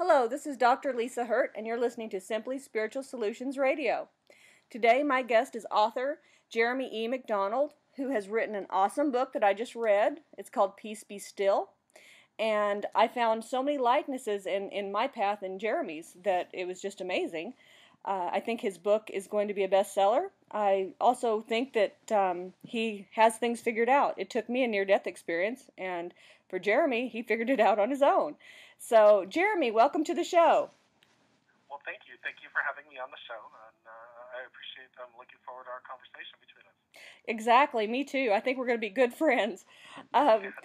Hello, this is Dr. Lisa Hurtt, and you're listening to Simply Spiritual Solutions Radio. Today, my guest is author Jeremy E. McDonald, who has written an awesome book that I just read. It's called Peace Be Still. And I found so many likenesses in my path and Jeremy's that it was just amazing. I think his book is going to be a bestseller. I also think that he has things figured out. It took me a near-death experience, and for Jeremy, he figured it out on his own. So, Jeremy, welcome to the show. Well, thank you. Thank you for having me on the show, and I appreciate. I'm looking forward to our conversation between us. Exactly, me too. I think we're going to be good friends. Um,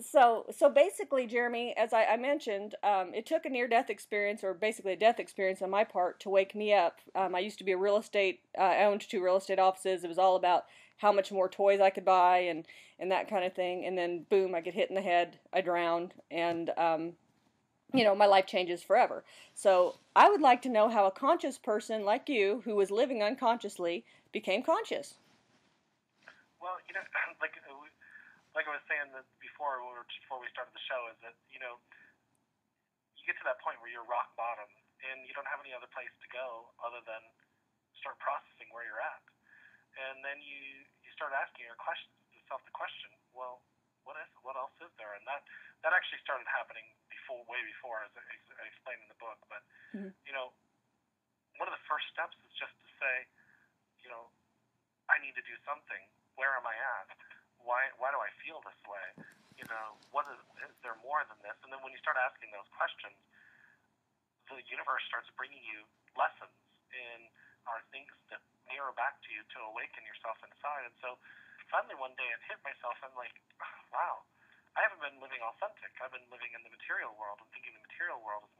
so basically, Jeremy, as I mentioned, it took a near-death experience, or basically a death experience on my part, to wake me up. I used to be a real estate, I owned 2 real estate offices. It was all about how much more toys I could buy and that kind of thing. And then, boom, I get hit in the head, I drowned, and my life changes forever. So I would like to know how a conscious person like you, who was living unconsciously, became conscious. Well, like I was saying that before we started the show, is that you get to that point where you're rock bottom and you don't have any other place to go other than start processing where you're at, and then you start asking yourself the question, well, what else is there? And that actually started happening way before, as I explained in the book. But Mm-hmm. One of the first steps is just to say, I need to do something. Where am I at? Why do I feel this way? Is there more than this? And then when you start asking those questions, the universe starts bringing you lessons and are things that mirror back to you to awaken yourself inside. And so finally one day it hit myself. I'm like, wow, I haven't been living authentic. I've been living in the material world and thinking the material world is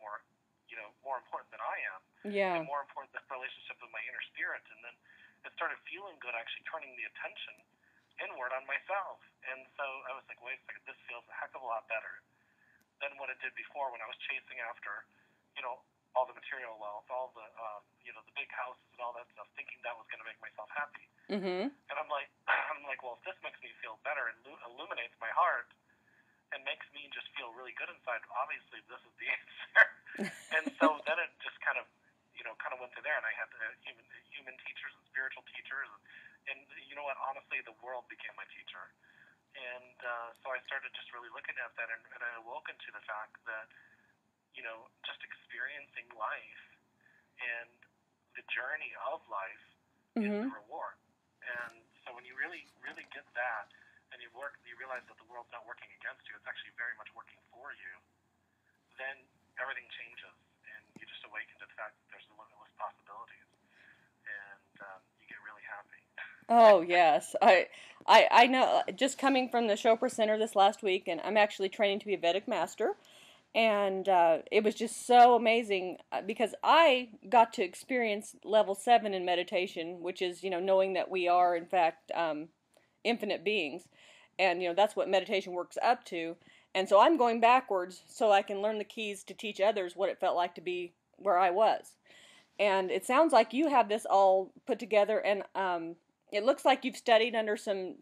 more important than I am. Yeah. And more important than the relationship with my inner spirit. And then it started feeling good, actually turning the attention inward on myself. And so I was like, wait a second, this feels a heck of a lot better than what it did before when I was chasing after, all the material wealth, all the, the big houses and all that stuff, thinking that was going to make myself happy. Mm-hmm. And I'm like, well, if this makes me feel better and illuminates my heart and makes me just feel really good inside, obviously this is the answer. And so then it just kind of went to there, and I had human teachers and spiritual teachers, and you know what? Honestly, the world became my teacher. And so I started just really looking at that, and I awoke into the fact that, just experiencing life and the journey of life is Mm-hmm. the reward. And so when you really, really get that, and you realize that the world's not working against you, it's actually very much working for you, then everything changes, and you just awaken to the fact that there's limitless possibilities, and you get really happy. Oh yes, I know. Just coming from the Chopra Center this last week, and I'm actually training to be a Vedic master, and it was just so amazing because I got to experience level 7 in meditation, which is knowing that we are in fact infinite beings, and that's what meditation works up to. And so I'm going backwards so I can learn the keys to teach others what it felt like to be where I was. And it sounds like you have this all put together, and it looks like you've studied under some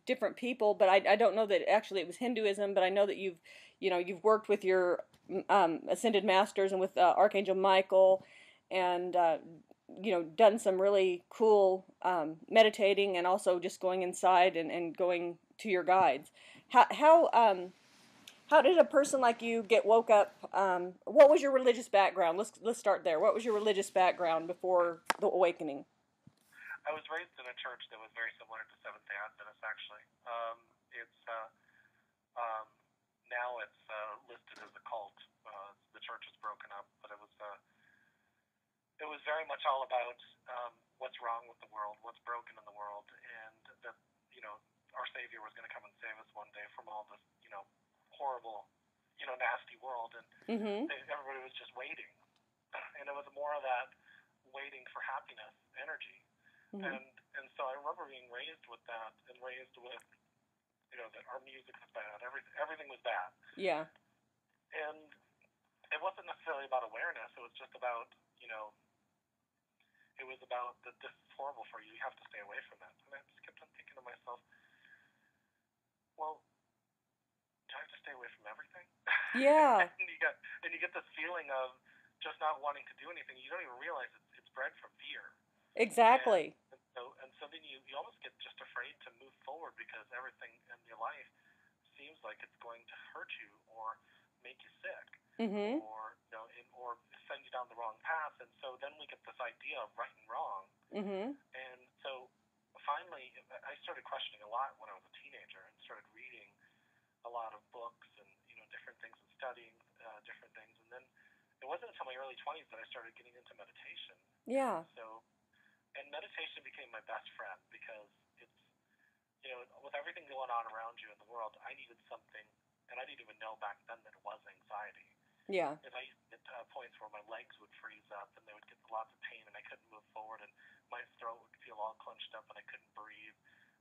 different people, but I don't know that actually it was Hinduism, but I know that you've worked with your ascended masters and with Archangel Michael, and done some really cool meditating, and also just going inside and going to your guides. How did a person like you get woke up? What was your religious background? Let's start there. What was your religious background before the awakening? I was raised in a church that was very similar to Seventh-day Adventist, actually. It's now it's listed as a cult. The church is broken up, but it was very much all about what's wrong with the world, what's broken in the world, and that our Savior was going to come and save us one day from all this horrible, nasty world, and Mm-hmm. everybody was just waiting, and it was more of that waiting for happiness energy. Mm-hmm. And so I remember being raised with that, and raised with that our music was bad, everything was bad. Yeah. And it wasn't necessarily about awareness. It was just about it was about that this is horrible for you. You have to stay away from it. And I just kept on thinking to myself, well, do I have to stay away from everything? Yeah, And you get this feeling of just not wanting to do anything. You don't even realize it's bred from fear. And, exactly. and so then you almost get just afraid to move forward because everything in your life seems like it's going to hurt you or make you sick Mhm. or send you down the wrong path. And so then we get this idea of right and wrong. Mhm. And so finally, I started questioning a lot when I was a teenager and started reading a lot of books and different things and studying different things. And then it wasn't until my early 20s that I started getting into meditation. And Yeah. so and meditation became my best friend because it's with everything going on around you in the world, I needed something, and I didn't even know back then that it was anxiety. Yeah. And I used to get to points where my legs would freeze up and they would get lots of pain and I couldn't move forward and my throat would feel all clenched up and I couldn't breathe.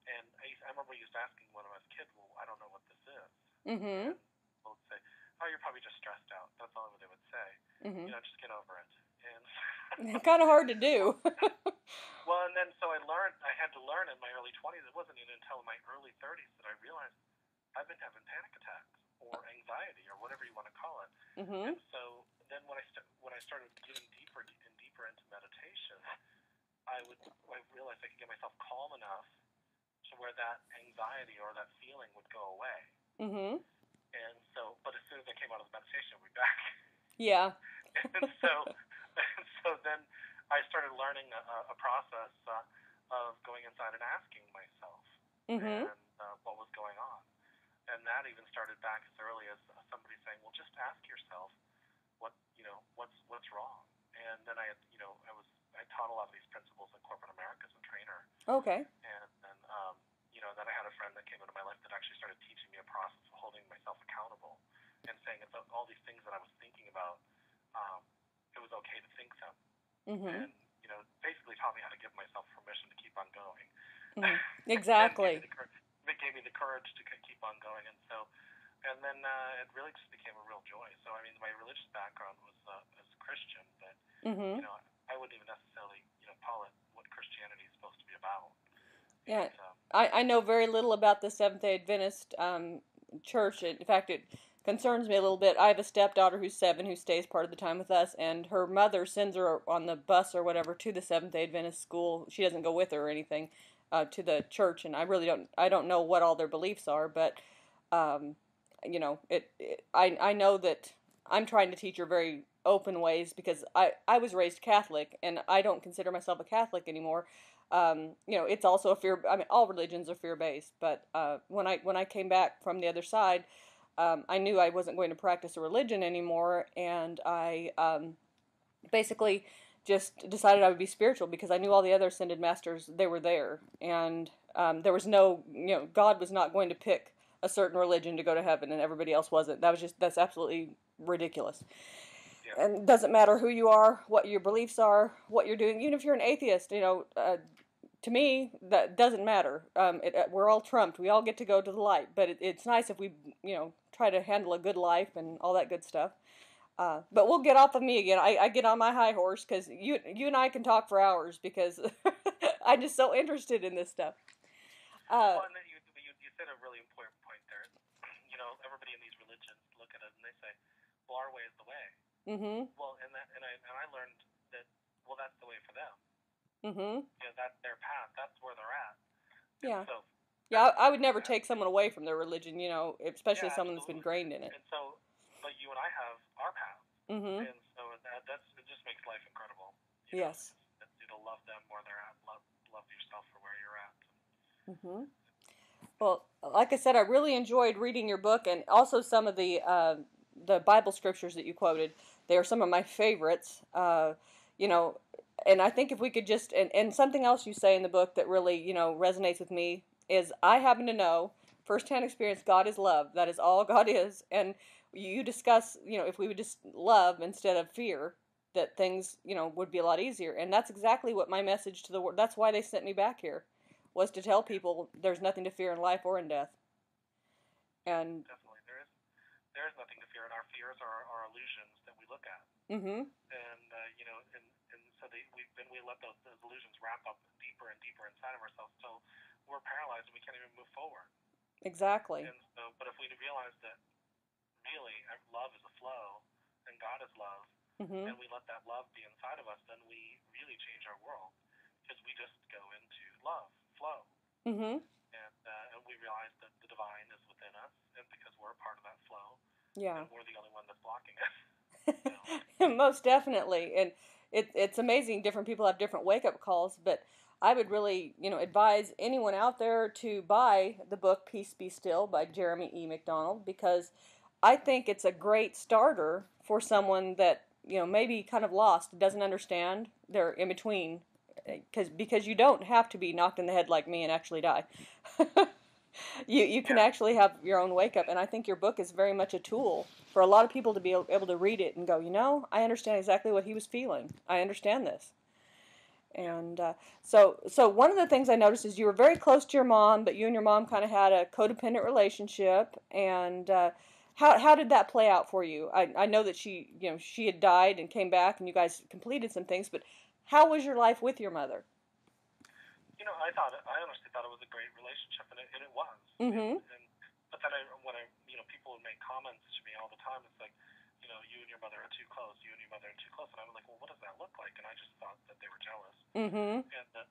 And I remember I used to asking when I was a kid, well, I don't know what this is. Mhm. And people would say, oh, you're probably just stressed out. That's all they would say. Mhm. Just get over it. And Kind of hard to well, do. well, and then so I had to learn in my early 20s. It wasn't even until my early 30s that I realized I've been having panic attacks or anxiety or whatever you want to call it. Mhm. And so then when I started getting deeper and deeper into meditation, I realized I could get myself calm enough to where that anxiety or that feeling would go away. Mhm. And so, but as soon as I came out of the meditation, it would be back. Yeah. and so, and so then I started learning a process of going inside and asking myself Mhm. and what was going on. And that even started back as early as somebody saying, "Well, just ask yourself what's wrong." And then I taught a lot of these principles in corporate America as a trainer, Okay. and then I had a friend that came into my life that actually started teaching me a process of holding myself accountable and saying if all these things that I was thinking about, um, it was okay to think them, Mhm. and basically taught me how to give myself permission to keep on going, Mhm. and Exactly. it gave me the courage to keep on going, and then it really just became a real joy. So I mean, my religious background was as a Christian, but Mhm. I wouldn't even necessarily call it what Christianity is supposed to be about. Yeah. And I know very little about the Seventh Day Adventist church. In fact, it concerns me a little bit. I have a stepdaughter who's 7 who stays part of the time with us, and her mother sends her on the bus or whatever to the Seventh Day Adventist school. She doesn't go with her or anything to the church, and I don't know what all their beliefs are, but um, I know that I'm trying to teach her very open ways because I was raised Catholic and I don't consider myself a Catholic anymore. It's also a fear. I mean, all religions are fear based, but when I came back from the other side, I knew I wasn't going to practice a religion anymore, and I basically just decided I would be spiritual because I knew all the other ascended masters, they were there, and there was no, God was not going to pick a certain religion to go to heaven and everybody else wasn't. That's absolutely ridiculous. yeah, And it doesn't matter who you are, what your beliefs are, what you're doing. Even if you're an atheist, to me that doesn't matter. We're all trumped. We all get to go to the light, but it's nice if we, try to handle a good life and all that good stuff. But we'll get off of me again. I get on my high horse because you and I can talk for hours because I'm just so interested in this stuff. Uh, well, and then you said a really important point there. Everybody in these religions look at it and they say, "Well, our way is the way." mhm. Well, and I learned that that's the way for them. Mhm. That's their path. That's where they're at. And Yeah. so Yeah. I would never that take someone away from their religion. Especially yeah, someone that's been absolutely. ingrained in it. And so, but you and I have our path, Mhm. and so it just makes life incredible. Yes. To love them where they're at, love yourself for where you're at. Mhm. Well, like I said, I really enjoyed reading your book and also some of the Bible scriptures that you quoted. They are some of my favorites. You know, and I think if we could just and something else you say in the book that really resonates with me is I happen to know firsthand experience God is love. That is all God is, and you discuss if we would just love instead of fear, that things would be a lot easier. And that's exactly what my message to the world. That's why they sent me back here was to tell Yeah, people there's nothing to fear in life or in death. yeah, And definitely. There is nothing to fear, and our fears are illusions that we look at, mhm. and and so we let those illusions wrap up deeper and deeper inside of ourselves, so we're paralyzed and we can't even move forward. Exactly. And so, but if we realize that really, love is a flow, and God is love, Mhm. and we let that love be inside of us, then we really change our world because we just go into love, flow, Mhm. and we realize that the divine is within us, and because we're a part of that flow, Yeah. and we're the only one that's blocking it. You know. Most definitely. And it's amazing. Different people have different wake up calls, but I would really, advise anyone out there to buy the book Peace Be Still by Jeremy E. McDonald, because I think it's a great starter for someone that, maybe kind of lost, doesn't understand, they're in between, because you don't have to be knocked in the head like me and actually die. You can Yeah. actually have your own wake up, and I think your book is very much a tool for a lot of people to be able to read it and go, I understand exactly what he was feeling. I understand this. And so one of the things I noticed is you were very close to your mom, but you and your mom kind of had a codependent relationship. And how did that play out for you? I know that she had died and came back, and you guys completed some things. But how was your life with your mother? I honestly thought it was a great relationship, and it was. Mm-hmm. But then when people would make comments to me all the time. It's like, you and your mother are too close. You and your mother are too close. And I'm like, well, what does that look like? And I just thought that they were jealous, Mm-hmm. and that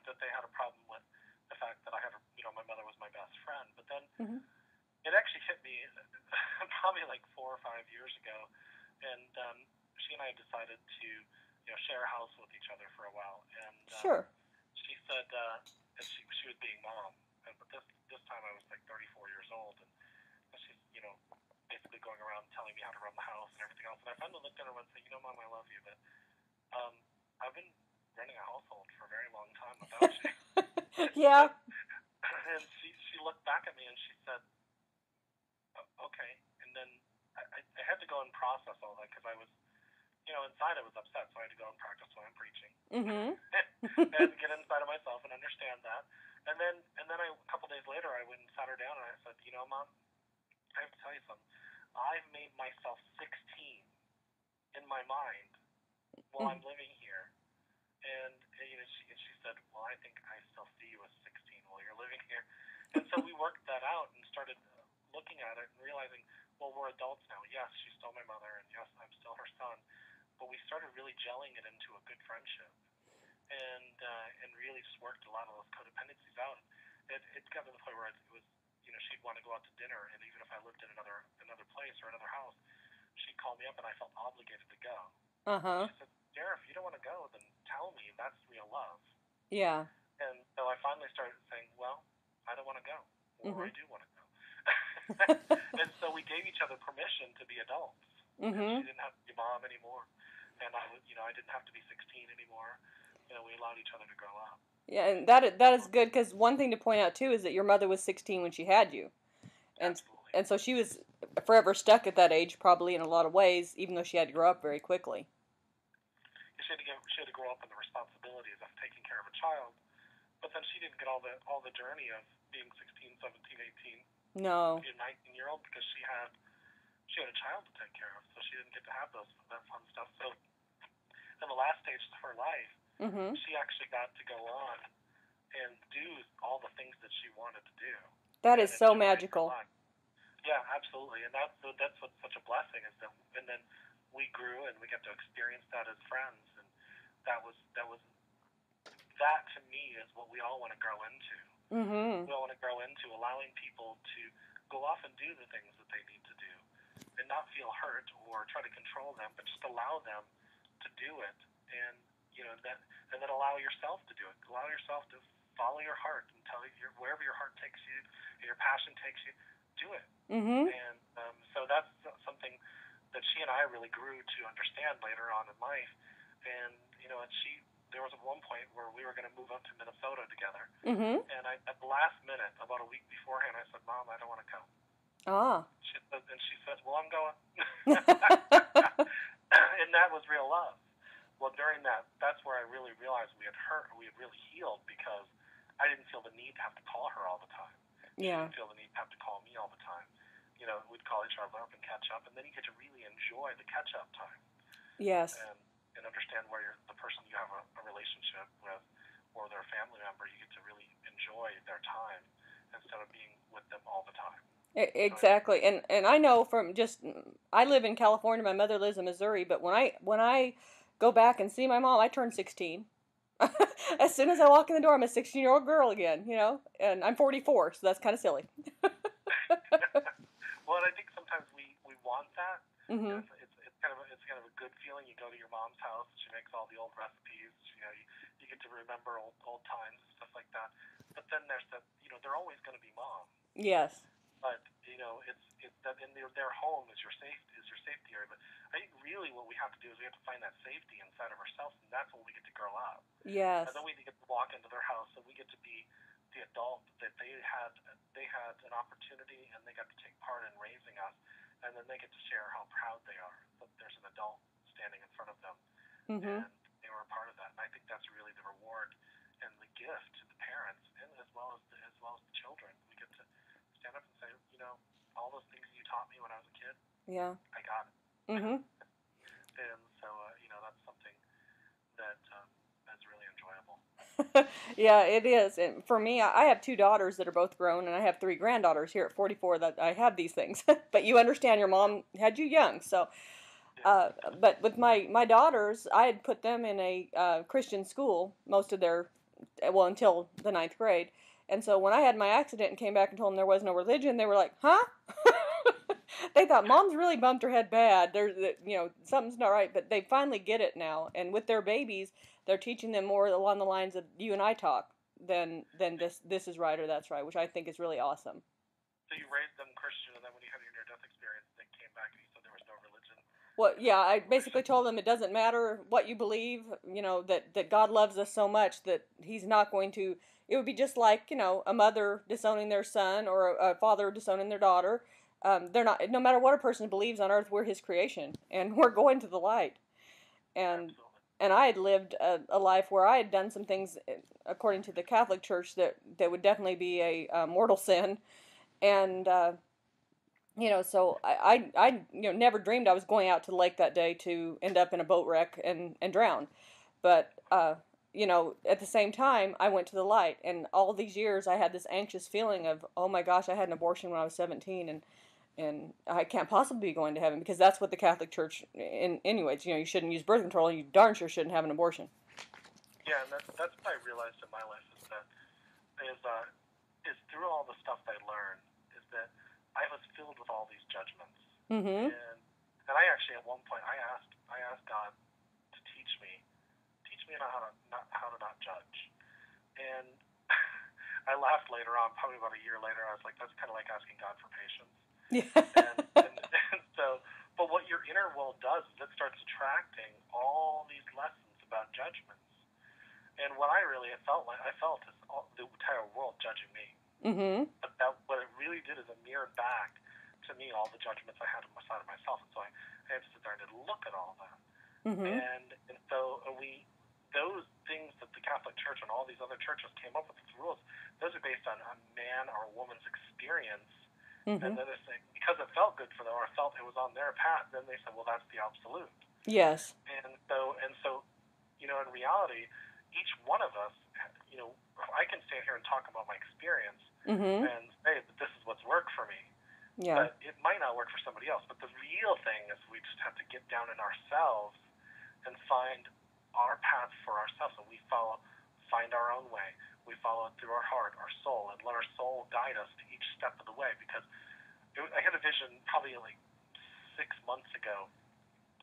that they had a problem with the fact that I had, my mother was my best friend. But then Mm-hmm. it actually hit me probably like 4 or 5 years ago, and she and I decided to, share a house with each other for a while. And Sure. she said, and she was being mom, but this time I was like 34 years old, and she's, basically going around telling me how to run the house and everything else. And I finally looked at her and said, Mom, I love you, but um, I've been running a household for a very long time without you. Yeah. And she looked back at me and she said, okay. And then I had to go and process all that because I was, inside I was upset, so I had to go and practice what I'm preaching. Mm-hmm. I had to get inside of myself and understand that. And then a couple days later, I went and sat her down and I said, Mom, I have to tell you something. I've made myself 16 in my mind while I'm living here. And she said, well, I think I still see you as 16 while you're living here. And so we worked that out and started looking at it and realizing, well, we're adults now. Yes, she's still my mother, and yes, I'm still her son. But we started really gelling it into a good friendship, and really just worked a lot of those codependencies out. It got to the point where it was, she'd want to go out to dinner, and even if I lived in another place or another house, she'd call me up, and I felt obligated to go. Uh-huh. She said, Derek, if you don't want to go, then tell me. That's real love. Yeah. And so I finally started saying, well, I don't want to go, or Mm-hmm. I do want to go. And so we gave each other permission to be adults. And Mm-hmm. she didn't have to be mom anymore, and I didn't have to be 16 anymore. We allowed each other to grow up. Yeah, and that is good, because one thing to point out too is that your mother was 16 when she had you, and Absolutely. and so she was forever stuck at that age, probably in a lot of ways, even though she had to grow up very quickly. She had to grow up in the responsibilities of taking care of a child, but then she didn't get all the journey of being 16, 17, 18, No. be a 19-year-old because she had a child to take care of, so she didn't get to have that fun stuff. So in the last stage of her life, Mm-hmm. she actually got to go on and do all the things that she wanted to do That and is so enjoy her magical. life. Yeah, absolutely, and that's what's such a blessing is that, and then we grew and we got to experience that as friends, and that to me is what we all want to grow into. Mm-hmm. We all want to grow into allowing people to go off and do the things that they need to do, and not feel hurt or try to control them, but just allow them to do it, and and then allow yourself to do it. Allow yourself to follow your heart and wherever your heart takes you, and your passion takes you, do it. Mm-hmm. And so that's something that she and I really grew to understand later on in life. And there was at one point where we were going to move up to Minnesota together, Mm-hmm. and at the last minute, about a week beforehand, I said, Mom, I don't want to come. Ah. She says, well, I'm going. And that was real love. Well, during that's where I really realized we had really healed, because I didn't feel the need to have to call her all the time. She Yeah. didn't feel the need to have to call me all the time. We'd call each other up and catch up, and then you get to really enjoy the catch-up time, Yes. and understand where the person you have a relationship with or their family member, you get to really enjoy their time instead of being with them all the time. Exactly. And I know from just I live in California, my mother lives in Missouri, but when I go back and see my mom, I turn 16. As soon as I walk in the door, I'm a 16-year-old girl again, and I'm 44, so that's kind of silly. Well, and I think sometimes we want that, and Mhm. it's kind of a good feeling. You go to your mom's house, she makes all the old recipes. You get to remember old times and stuff like that. But then there's that, they're always going to be mom. Yes. But it's that in their home is your safety area. But I think really what we have to do is we have to find that safety inside of ourselves, and that's when we get to grow up. And Yes. then we get to walk into their house, and we get to be the adult that they had an opportunity, and they got to take part in raising us, and then they get to share how proud they are that there's an adult standing in front of them, Mhm. and they were a part of that. And I think that's really the reward and the gift to the parents, and as well as the children. We get to stand up and say, all those things you taught me when I was a kid, Yeah. I got it. Mhm. And so that's something that's really enjoyable. Yeah, it is. And for me, I have two daughters that are both grown, and I have three granddaughters here at 44 that I have these things. But you understand, your mom had you young, so. Yeah. But with my daughters, I had put them in a Christian school most of their, well, until the ninth grade. And so when I had my accident and came back and told them there was no religion, they were like, "Huh?" They thought mom's really bumped her head bad. There's, something's not right. But they finally get it now. And with their babies, they're teaching them more along the lines of you and I talk than this is right or that's right, which I think is really awesome. So you raised them Christian, and then when you had your near-death experience, they came back and you said there was no religion Well, in yeah, that I situation. basically told them it doesn't matter what you believe, that God loves us so much that He's not going to. It would be just like, a mother disowning their son or a father disowning their daughter. They're not, no matter what a person believes on earth, we're His creation and we're going to the light. And Absolutely. and I had lived a life where I had done some things according to the Catholic Church that would definitely be a mortal sin. And so I never dreamed I was going out to the lake that day to end up in a boat wreck and drown. But at the same time, I went to the light, and all these years I had this anxious feeling of, oh my gosh, I had an abortion when I was 17, and I can't possibly be going to heaven because that's what the Catholic Church, anyways, you shouldn't use birth control, and you darn sure shouldn't have an abortion. Yeah, and that's what I realized in my life is through all the stuff I learned is that I was filled with all these judgments, Mm-hmm. and I actually at one point I asked God to teach me how to not judge, and I laughed later on, probably about a year later. I was like, that's kind of like asking God for patience, Yeah. and so, but what your inner world does is it starts attracting all these lessons about judgments. And what I felt is the entire world judging me. Mm-hmm. But what it really did is it mirrored back to me all the judgments I had inside of myself. And so I had to sit there and look at all that. Mm-hmm. And so those things that the Catholic Church and all these other churches came up with as rules, those are based on a man or a woman's experience. Mm-hmm. And then they say, because it felt good for them or felt it was on their path, then they said, well, that's the absolute. Yes. And so, in reality, each one of us, I can stand here and talk about my experience Mm-hmm. and say that this is what's worked for me, Yeah. but it might not work for somebody else. But the real thing is we just have to get down in ourselves and find our path for ourselves, and find our own way. We follow it through our heart, our soul, and let our soul guide us to each step of the way. Because I had a vision probably like 6 months ago,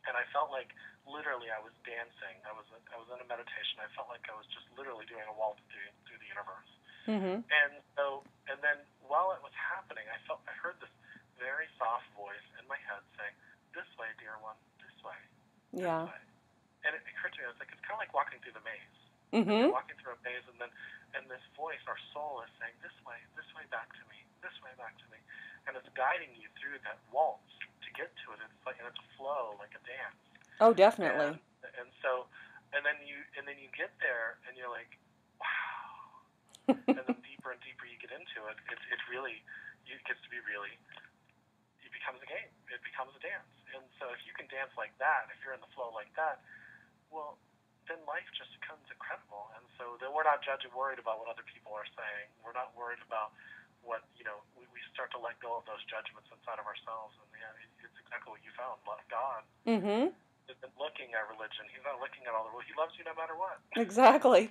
and I felt like literally I was dancing. I was in a meditation. I felt like I was just literally doing a waltz through the universe. Mm-hmm. And then while it was happening, I heard this very soft voice in my head saying, "This way, dear one, this way, this Yeah. way." And it occurred to me, I was like, it's kind of like walking through the maze. Like you're Mm-hmm. walking through a maze, and this voice, our soul, is saying, "This way back to me, this way back to me," and it's guiding you through that waltz to get to it. And it's a flow like a dance. Oh, and definitely. and so and then you get there and you're like, wow. And then deeper and deeper you get into it, it really it gets to be really, it becomes a game. It becomes a dance. And so if you can dance like that, if you're in the flow like that, well, then life just becomes incredible. And so then we're not worried about what other people are saying. We're not worried about what we start to let go of those judgments inside of ourselves, and yeah, it's exactly what you found. Love God Mm-hmm. isn't looking at religion. He's not looking at all the rules. He loves you no matter what. Exactly.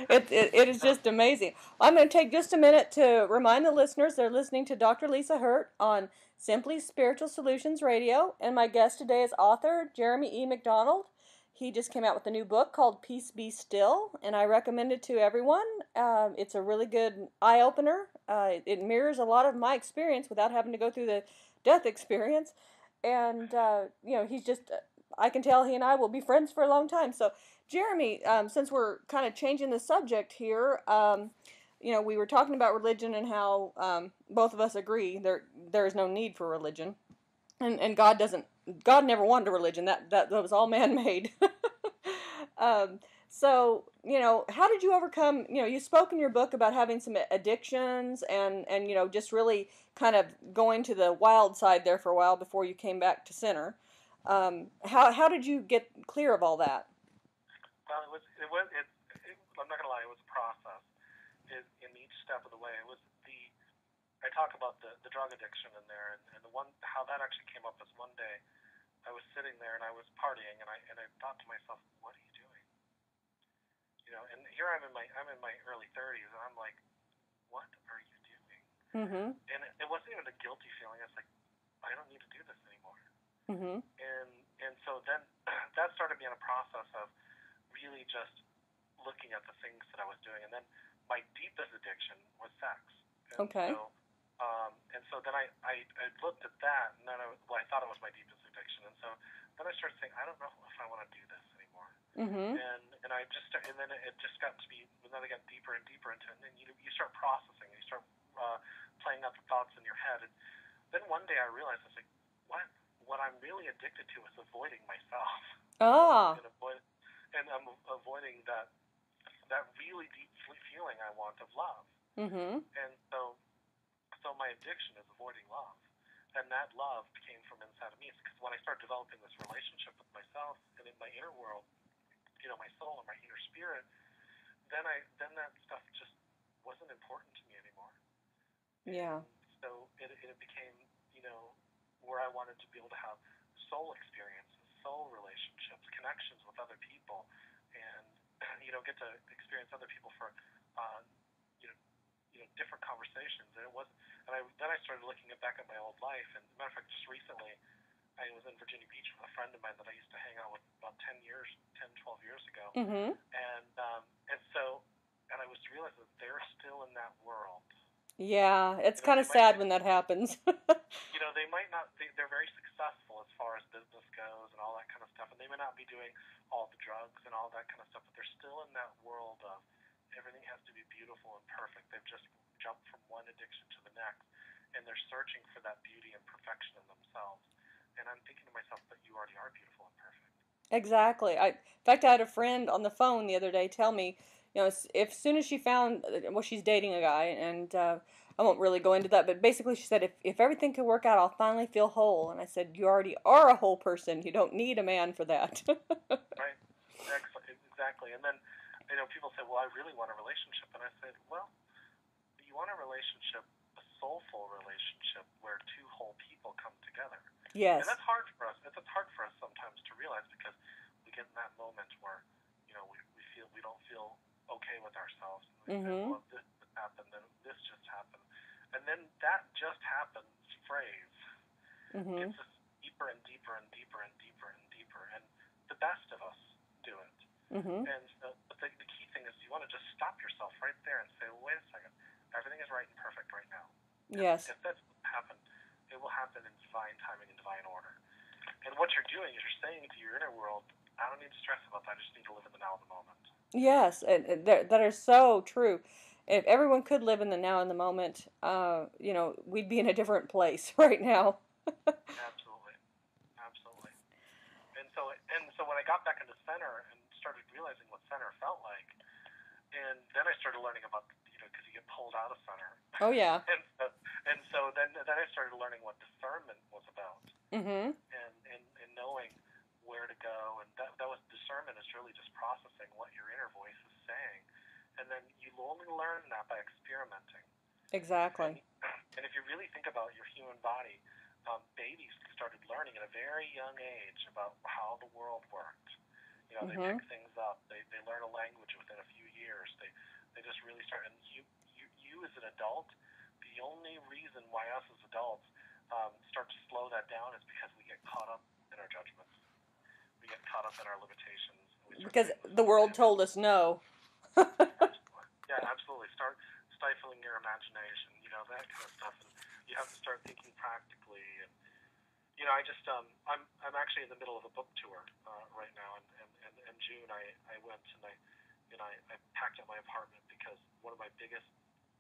It is just amazing. I'm going to take just a minute to remind the listeners they're listening to Dr. Lisa Hurtt on Simply Spiritual Solutions Radio, and my guest today is author Jeremy E. McDonald. He just came out with a new book called Peace Be Still, and I recommend it to everyone. It's a really good eye-opener. It mirrors a lot of my experience without having to go through the death experience. And, he's just, I can tell he and I will be friends for a long time. So, Jeremy, since we're kind of changing the subject here, we were talking about religion and how both of us agree there is no need for religion, and God never wanted a religion. That was all man made. So how did you overcome? You spoke in your book about having some addictions and just really kind of going to the wild side there for a while before you came back to center. How did you get clear of all that? Well, I'm not gonna lie, it was a process. In each step of the way, I talk about the drug addiction in there, and the one how that actually came up is one day I was sitting there and I was partying, and I thought to myself, what are you doing? And here I'm in my early 30s, and I'm like, what are you doing? Mm-hmm. And it wasn't even a guilty feeling. It's like, I don't need to do this anymore. Mm-hmm. And so then that started me on a process of really just looking at the things that I was doing, and then my deepest addiction was sex. And Okay. So then I looked at that, and then I thought it was my deepest addiction, and so then I started saying, I don't know if I want to do this anymore. Mm-hmm. And then it just got to be, and then I got deeper and deeper into it, and then you start processing, you start playing out the thoughts in your head, and then one day I realized, I was like, what I'm really addicted to is avoiding myself. Ah. And I'm avoiding that really deep feeling I want of love. Mm-hmm. And so my addiction is avoiding love. And that love came from inside of me. It's because when I started developing this relationship with myself and in my inner world, my soul and my inner spirit, then that stuff just wasn't important to me anymore. Yeah. And so it became, where I wanted to be able to have soul experiences, soul relationships, connections with other people, and get to experience other people for different conversations. And then I started looking back at my old life. And as a matter of fact, just recently I was in Virginia Beach with a friend of mine that I used to hang out with about 10, 12 years ago. Mm-hmm. And I was realizing that they're still in that world. Yeah, it's kind of sad when that happens. They might not. They're very successful as far as business goes and all that kind of stuff, and they may not be doing all the drugs and all that kind of stuff, but they're still in that world of everything has to be beautiful and perfect. They've just jumped from one addiction to the next, and they're searching for that beauty and perfection in themselves. And I'm thinking to myself, but you already are beautiful and perfect. Exactly. In fact, I had a friend on the phone the other day tell me, if soon as she found, well, she's dating a guy, and I won't really go into that, but basically she said, if everything could work out, I'll finally feel whole. And I said, you already are a whole person. You don't need a man for that. Right. Exactly. And then, people say, well, I really want a relationship. And I said, well, you want a relationship, a soulful relationship, where two whole people come together. Yes. And that's hard for us. It's hard for us sometimes to realize, because we get in that moment where, we don't feel okay with ourselves. And we say, well, this just happened, then this just happened. And then that just happened phrase gets us deeper and deeper and deeper and deeper and deeper. And the best of us do it. And but the key thing is you want to just stop yourself right there and say, well, wait a second. Everything is right and perfect right now. Yes. If that's happened, it will happen in divine timing and divine order. And what you're doing is you're saying to your inner world, I don't need to stress about that. I just need to live in the now of the moment. Yes, and that are so true. If everyone could live in the now and the moment, we'd be in a different place right now. Absolutely. And so when I got back into center and started realizing what center felt like, and then I started learning about, because you get pulled out of center. Oh yeah. and so then I started learning what discernment was about. Mm-hmm. And knowing where to go, and that was discernment, is really just processing what your inner voice is saying, and then you only learn that by experimenting. And Exactly. and if you really think about your human body, babies started learning at a very young age about how the world worked. You know, they Mhm. pick things up. They learn a language within a few years. They just really start. And you as an adult, the only reason why us as adults start to slow that down is because we get caught up in our judgments. We get caught up in our limitations, and we start Because saying, "This the isn't world it." told us no. Absolutely. Yeah, absolutely. Start stifling your imagination. You know that kind of stuff, and you have to start thinking practically. And I just I'm actually in the middle of a book tour right now, and in June I went and I packed up my apartment because one of my biggest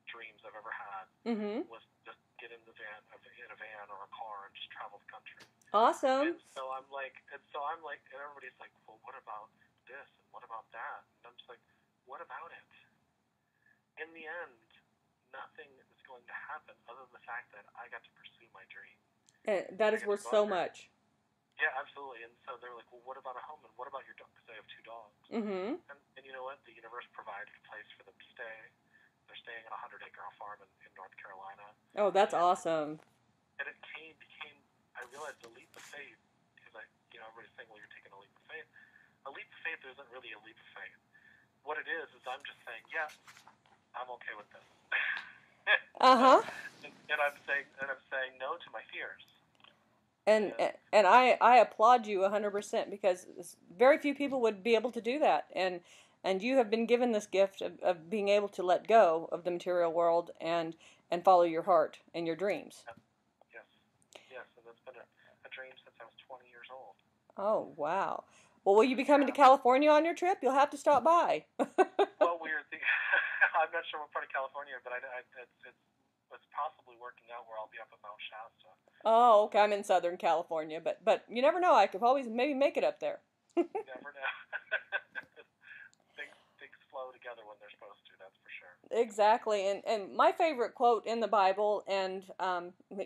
dreams I've ever had Mhm. was just get in a van or a car and just travel the country. Awesome. And everybody's like, well, what about this and what about that? And I'm just like, what about it? In the end, nothing is going to happen other than the fact that I got to pursue my dream. And that I is get to worth go out so there. much. Yeah, absolutely. And so they were like, well, what about a home? And what about your dog? Because I have two dogs. Mhm. And you know what? The universe provided a place for them to stay. They're staying on a 100-acre farm in North Carolina. Oh, that's And awesome. it became, I realized a leap of faith because everybody's saying, well, you're taking a leap of faith. A leap of faith isn't really a leap of faith. What it is I'm just saying, yeah, I'm okay with this. Uh-huh. and I'm saying no to my fears. And And and I applaud you 100% because very few people would be able to do that. And you have been given this gift of being able to let go of the material world and follow your heart and your dreams. yes, yes, and it's been a dream since I was 20 years old. Oh, wow. Well, will you be coming to Yeah. California on your trip? You'll have to stop by. Well, we're I'm not sure what part of California, but it's possibly working out where I'll be up at Mount Shasta. Oh, okay. I'm in Southern California, but you never know. I could always maybe make it up there. You never know. things flow together when they're supposed to. That's for sure. Exactly. And my favorite quote in the Bible, and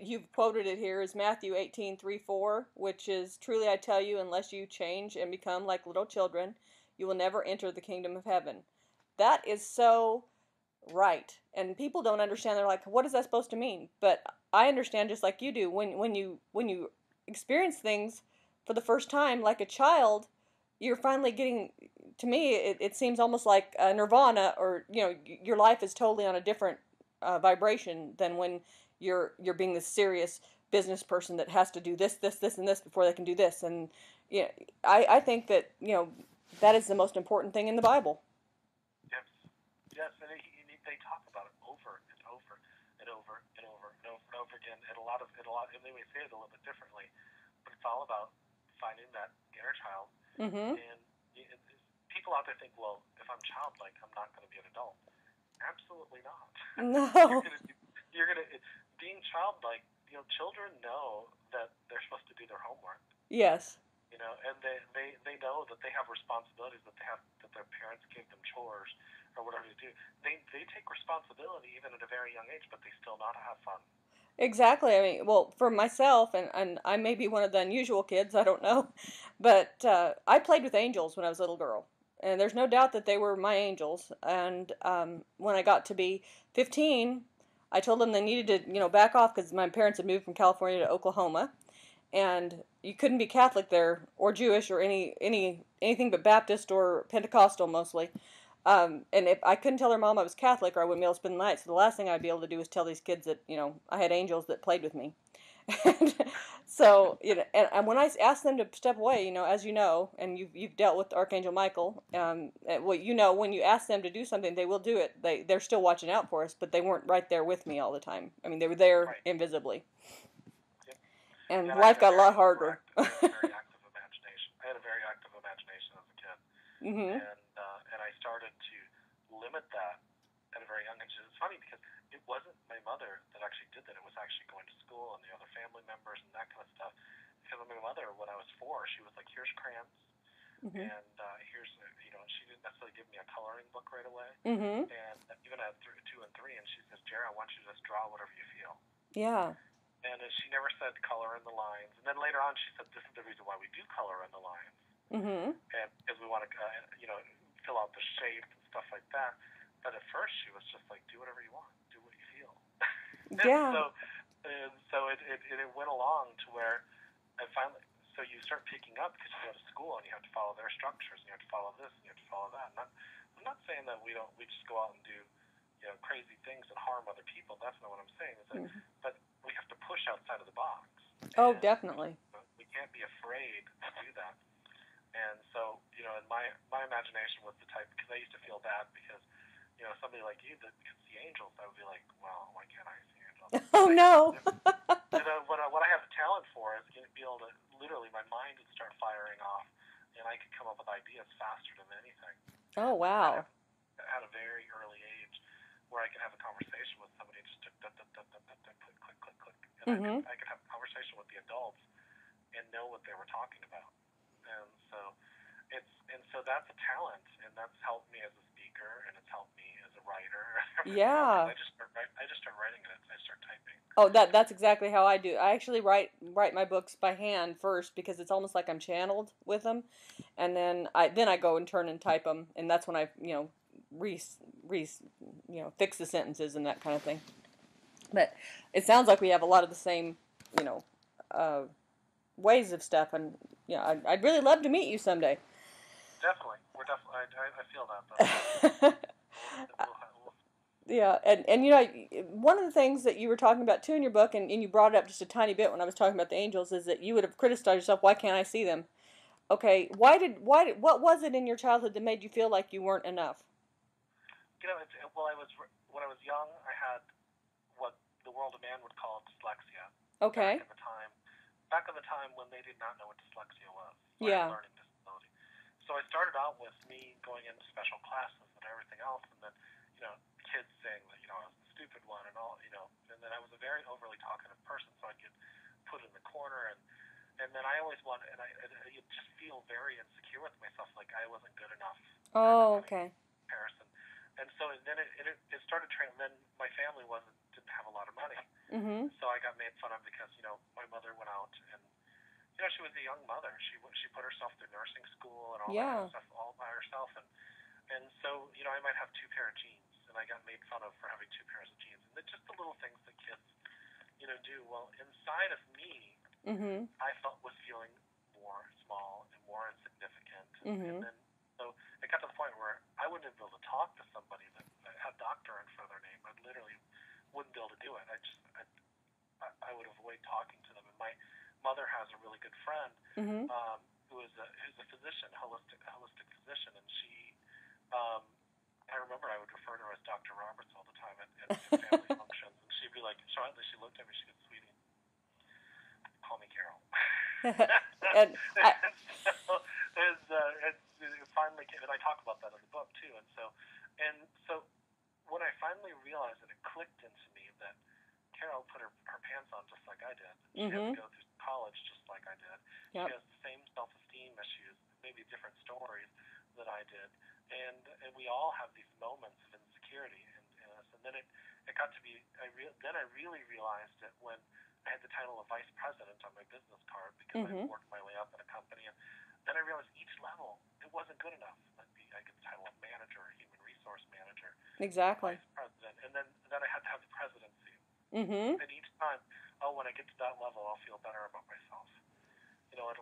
you've quoted it here, is Matthew 18:3-4, which is, truly I tell you, unless you change and become like little children, you will never enter the kingdom of heaven. That is so right. And people don't understand. They're like, what is that supposed to mean? But I understand just like you do. When you experience things for the first time, like a child, you're finally getting. To me, it seems almost like nirvana, or your life is totally on a different vibration than when you're being this serious business person that has to do this, and this before they can do this. And you know, I think that that is the most important thing in the Bible. Yes, yes, and they talk about it over and over and over and over and over and over again. And they may say it a little bit differently, but it's all about finding that inner child. Mm-hmm. And people out there think, well, if I'm childlike, I'm not going to be an adult. Absolutely not. you're No. gonna you're gonna being childlike. Children know that they're supposed to do their homework. Yes. And they know that they have responsibilities, that their parents give them chores or whatever to do. They take responsibility even at a very young age, but they still know how to have fun. Exactly. I mean, well, for myself, and I may be one of the unusual kids, I don't know, but I played with angels when I was a little girl. And there's no doubt that they were my angels. And when I got to be 15, I told them they needed to, back off because my parents had moved from California to Oklahoma, and you couldn't be Catholic there or Jewish or anything but Baptist or Pentecostal mostly. And if I couldn't tell their mom I was Catholic, or I wouldn't be able to spend the night. So the last thing I'd be able to do is tell these kids that I had angels that played with me. And so and when I asked them to step away, as you know, and you've dealt with Archangel Michael, well, when you ask them to do something, they will do it. They're still watching out for us, but they weren't right there with me all the time. I mean, they were there Right. invisibly, Yep. and Yeah, and life got a lot harder. I had a very active imagination. I had a very active imagination as a kid, Mhm. and I started to limit that at a very young age. It's funny because it wasn't my mother that actually did that. It was actually going to school and the other family members and that kind of stuff. Because my mother, when I was 4, she was like, "Here's crayons, Mhm. and here's she didn't necessarily give me a coloring book right away, Mhm. and even at 2 and 3, and she says, Jerry, I want you to just draw whatever you feel." Yeah. And she never said color in the lines. And then later on, she said, "This is the reason why we do color in the lines, Mhm. and because we want to, fill out the shapes and stuff like that." But at first, she was just like, "Do whatever you want, do what you feel." Yeah. And so it went along to where I finally, so you start picking up because you go to school and you have to follow their structures and you have to follow this and you have to follow that. I'm not saying that we just go out and do, crazy things and harm other people. That's not what I'm saying. Is that, but we have to push outside of the box. Oh, And definitely. we can't be afraid to do that. And so, and my imagination was the type, because I used to feel bad because, somebody like you that could see angels, I would be like, well, why can't I see angels? Oh, no. What I have a talent for is to be able to, literally, my mind would start firing off, and I could come up with ideas faster than anything. Oh, wow. At a very early age, where I could have a conversation with somebody, just click, click, click, and I could have a conversation with the adults and know what they were talking about. And so that's a talent, and that's helped me as a speaker, and it's helped me as a writer. Yeah. I just start writing it, and I start typing. Oh, that's exactly how I do. I actually write my books by hand first because it's almost like I'm channeled with them, and then I go and turn and type them, and that's when I fix the sentences and that kind of thing. But it sounds like we have a lot of the same uh, ways of stuff, and I'd really love to meet you someday. Definitely, I feel that. Yeah, and one of the things that you were talking about too in your book, and you brought it up just a tiny bit when I was talking about the angels, is that you would have criticized yourself. Why can't I see them? Okay, what was it in your childhood that made you feel like you weren't enough? When I was young, I had what the world of man would call dyslexia. Okay. Back in the time when they did not know what dyslexia was. Yeah. Learning disability. So I started out with me going into special classes and everything else, and then kids saying that I was the stupid one and all, and then I was a very overly talkative person, so I'd get put in the corner, and then I always wanted, and I just feel very insecure with myself, like I wasn't good enough. Oh, okay. Comparison. And so then it started training. Then my family didn't have a lot of money, so I got made fun of because my mother went out and she was a young mother. She put herself through nursing school and all that kind of stuff all by herself, and so I might have 2 pair of jeans, and I got made fun of for having 2 pairs of jeans, and just the little things that kids do. Well, inside of me, I was feeling more small and more insignificant, and then so it got to the point where I wouldn't be able to talk to somebody that had doctor in front of their name. I literally wouldn't be able to do it. I would avoid talking to them. And my mother has a really good friend who's a physician, holistic physician, and she, I remember I would refer to her as Dr. Roberts all the time at family functions, and she'd be like, she looked at me, she goes, "Sweetie, call me Carol." and finally, and I talk about that in the book too. And so when I finally realized that, it clicked into me that Carol put her pants on just like I did. She had to go through college just like I did. Yep. She has the same self-esteem issues, maybe different stories that I did, and we all have these moments of insecurity in us. And then it got to be, then I really realized it when I had the title of vice president on my business card because I worked my way up in a company, and then I realized each level it wasn't good enough. I get the title of manager, or human resource manager, exactly, vice president, and then I had to have the presidency. And each time, when I get to that level, I'll feel better about myself.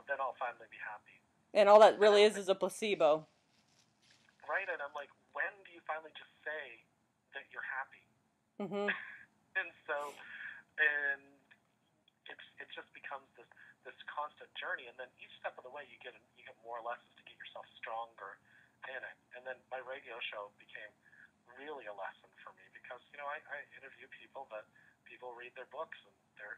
Then I'll finally be happy. And all that really is a placebo. Right, and I'm like, when do you finally just say that you're happy? And so, and it just becomes this constant journey, and then each step of the way you get more lessons to get yourself stronger in it. And then my radio show became really a lesson for me because I interview people that people read their books, and they're